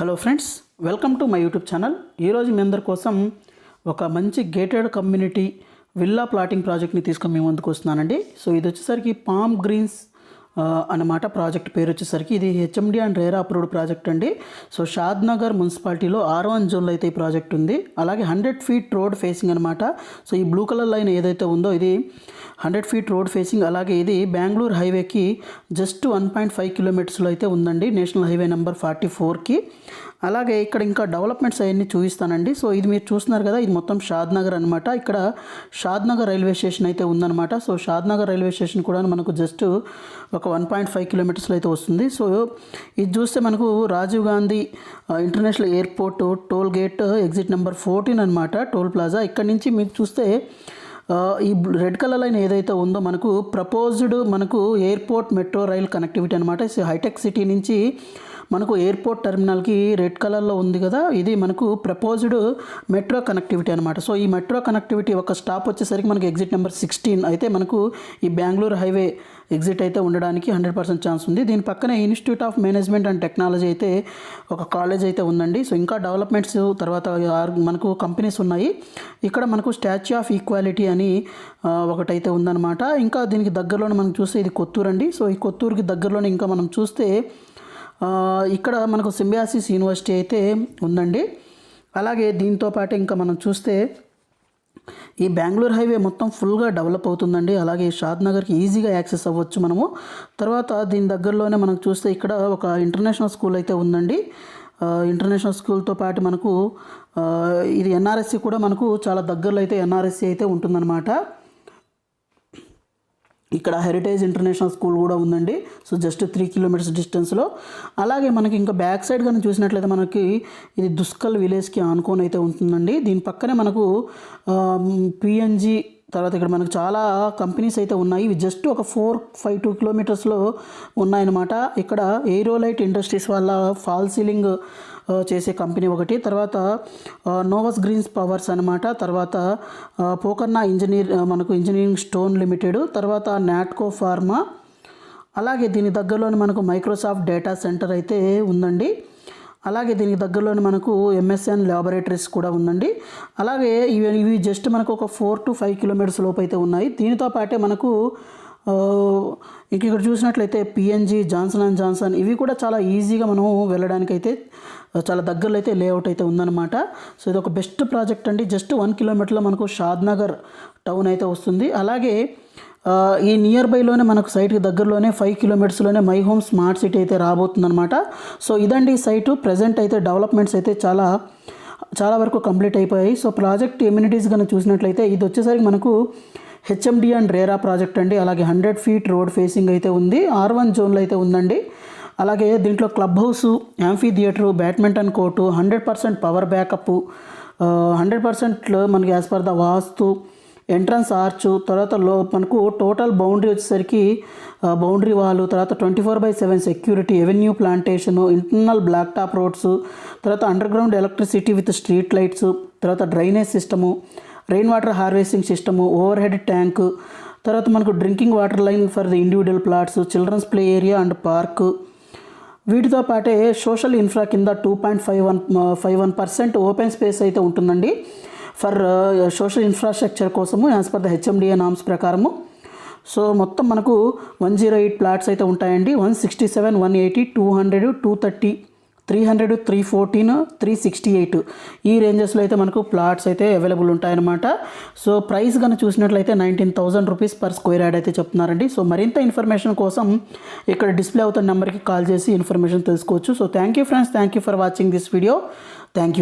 Hello friends, welcome to my YouTube channel. ఈరోజు మీ అందరి కోసం ఒక మంచి గేటెడ్ కమ్యూనిటీ విల్లా ప్లాటింగ్ ప్రాజెక్ట్ని తీసుకొని మేము ముందుకు వస్తున్నానండి. సో ఇది వచ్చేసరికి పామ్ గ్రీన్స్ అన్నమాట. ప్రాజెక్ట్ పేరు వచ్చేసరికి ఇది HMD and RERA approved project అండి. సో షాద్ నగర్ మున్సిపాలిటీలో R1 జోన్లో అయితే ఈ ప్రాజెక్ట్ ఉంది. అలాగే 100 ఫీట్ రోడ్ ఫేసింగ్ అనమాట. సో ఈ బ్లూ కలర్ లైన్ ఏదైతే ఉందో ఇది 100 ఫీట్ రోడ్ ఫేసింగ్. అలాగే ఇది బెంగళూరు హైవేకి జస్ట్ 1.5 కిలోమీటర్స్లో అయితే ఉందండి, నేషనల్ హైవే నెంబర్ 44కి. అలాగే ఇక్కడ ఇంకా డెవలప్మెంట్స్ అవన్నీ చూపిస్తానండి. సో ఇది మీరు చూస్తున్నారు కదా, ఇది మొత్తం షాద్ నగర్ అనమాట. ఇక్కడ షాద్ నగర్ రైల్వే స్టేషన్ అయితే ఉందన్నమాట. సో షాద్ నగర్ రైల్వే స్టేషన్ కూడా మనకు జస్ట్ ఒక 1.5 కిలోమీటర్స్లో అయితే వస్తుంది. సో ఇది చూస్తే మనకు Rajiv Gandhi international airport toll gate exit number 14 అనమాట, టోల్ ప్లాజా. ఇక్కడ నుంచి మీరు చూస్తే ఈ రెడ్ కలర్ లైన్ ఏదైతే ఉందో మనకు ప్రపోజ్డ్ మనకు ఎయిర్పోర్ట్ మెట్రో రైల్ కనెక్టివిటీ అనమాట. హైటెక్ సిటీ నుంచి మనకు ఎయిర్పోర్ట్ టెర్మినల్కి రెడ్ కలర్లో ఉంది కదా, ఇది మనకు ప్రపోజ్డ్ మెట్రో కనెక్టివిటీ అనమాట. సో ఈ మెట్రో కనెక్టివిటీ ఒక స్టాప్ వచ్చేసరికి మనకి ఎగ్జిట్ నెంబర్ 16 అయితే మనకు ఈ బెంగళూరు హైవే ఎగ్జిట్ అయితే ఉండడానికి 100% ఛాన్స్ ఉంది. దీని పక్కనే institute of management and technology అయితే ఒక కాలేజ్ అయితే ఉందండి. సో ఇంకా డెవలప్మెంట్స్ తర్వాత మనకు కంపెనీస్ ఉన్నాయి. ఇక్కడ మనకు స్టాచ్యూ ఆఫ్ ఈక్వాలిటీ అని ఒకటైతే ఉందన్నమాట. ఇంకా దీనికి దగ్గరలోనే మనం చూస్తే ఇది కొత్తూరు అండి. సో ఈ కొత్తూరుకి దగ్గరలోనే ఇంకా మనం చూస్తే ఇక్కడ మనకు సింబయాసిస్ యూనివర్సిటీ అయితే ఉందండి. అలాగే దీంతో పాటు ఇంకా మనం చూస్తే ఈ బెంగళూరు హైవే మొత్తం ఫుల్గా డెవలప్ అవుతుందండి. అలాగే షాద్ నగర్కి ఈజీగా యాక్సెస్ అవ్వచ్చు మనము. తర్వాత దీని దగ్గరలోనే మనం చూస్తే ఇక్కడ ఒక ఇంటర్నేషనల్ స్కూల్ అయితే ఉందండి. ఇంటర్నేషనల్ స్కూల్తో పాటు మనకు ఇది ఎన్ఆర్ఎస్సి కూడా మనకు చాలా దగ్గరలో అయితే ఎన్ఆర్ఎస్సి అయితే ఉంటుందన్నమాట. ఇక్కడ హెరిటేజ్ ఇంటర్నేషనల్ స్కూల్ కూడా ఉందండి. సో జస్ట్ 3 కిలోమీటర్స్ డిస్టెన్స్లో. అలాగే మనకి ఇంకా బ్యాక్ సైడ్ కానీ చూసినట్లయితే మనకి ఇది దుస్కల్ విలేజ్కి ఆనుకొని అయితే ఉంటుందండి. దీని పక్కనే మనకు పిఎన్జి తర్వాత ఇక్కడ మనకు చాలా కంపెనీస్ అయితే ఉన్నాయి. ఇవి జస్ట్ ఒక 4-5-2 కిలోమీటర్స్లో ఉన్నాయన్నమాట. ఇక్కడ ఏరోలైట్ ఇండస్ట్రీస్ వాళ్ళ ఫాల్ సీలింగ్ చేసే కంపెనీ ఒకటి, తర్వాత నోవస్ గ్రీన్స్ పవర్స్ అనమాట, తర్వాత పోకర్నా ఇంజనీరింగ్ స్టోన్ లిమిటెడ్, తర్వాత నాట్కో ఫార్మా. అలాగే దీని దగ్గరలోని మనకు మైక్రోసాఫ్ట్ డేటా సెంటర్ అయితే ఉందండి. అలాగే దీనికి దగ్గరలోనే మనకు MSN ల్యాబొరేటరీస్ కూడా ఉందండి. అలాగే ఇవి జస్ట్ మనకు ఒక 4-5 కిలోమీటర్స్ లోపు అయితే ఉన్నాయి. దీనితో పాటే మనకు ఇంక ఇక్కడ చూసినట్లయితే పిఎన్జి, జాన్సన్ అండ్ జాన్సన్ ఇవి కూడా చాలా ఈజీగా మనం వెళ్ళడానికి అయితే చాలా దగ్గరలో అయితే లేఅవుట్ అయితే ఉందన్నమాట. సో ఇది ఒక బెస్ట్ ప్రాజెక్ట్ అండి. జస్ట్ 1 కిలోమీటర్లో మనకు షాద్ నగర్ టౌన్ అయితే వస్తుంది. అలాగే ఈ నియర్ బైలోనే మనకు సైట్కి దగ్గరలోనే 5 కిలోమీటర్స్లోనే మై హోమ్ స్మార్ట్ సిటీ అయితే రాబోతుందన్నమాట. సో ఇదండి ఈ సైటు. ప్రజెంట్ అయితే డెవలప్మెంట్స్ అయితే చాలా వరకు కంప్లీట్ అయిపోయాయి. సో ప్రాజెక్ట్ ఎమ్యూనిటీస్ కనుక చూసినట్లయితే ఇది వచ్చేసరికి మనకు హెచ్ఎండి అండ్ రేరా ప్రాజెక్ట్ అండి. అలాగే 100 ఫీట్ రోడ్ ఫేసింగ్ అయితే ఉంది, R1 జోన్లో అయితే ఉందండి. అలాగే దీంట్లో club house, amphitheatre, badminton court, 100% power backup, 100% మనకి as per the vastu, entrance arch, తర్వాత మనకు టోటల్ బౌండరీ వచ్చేసరికి బౌండరీ వాల్, తర్వాత 24/7 security, avenue plantation, internal black top roads, తర్వాత underground electricity with street lights, తర్వాత drainage system, rain water harvesting system, overhead tank, తర్వాత మనకు drinking water line for the individual plots, children's play area and park. వీటితో పాటే social infra కింద 2.51% open space అయితే ఉంటుందండి for social infrastructure కోసము as per the HMDA norms ప్రకారము. So మొత్తం మనకు 108 ప్లాట్స్ అయితే ఉంటాయండి. 167, 180, 200, 230, 300, 314, 368 ఈ రేంజెస్లో అయితే మనకు ప్లాట్స్ అయితే అవైలబుల్ ఉంటాయన్నమాట. సో ప్రైస్ కనుక చూసినట్లయితే 19,000 రూపీస్ పర్ స్క్వేర్ యార్డ్ అయితే చెప్తున్నారండి. సో మరింత ఇన్ఫర్మేషన్ కోసం ఇక్కడ డిస్ప్లే అవుతున్న నెంబర్కి కాల్ చేసి ఇన్ఫర్మేషన్ తెలుసుకోవచ్చు. So thank you friends, thank you for watching this video. Thank you.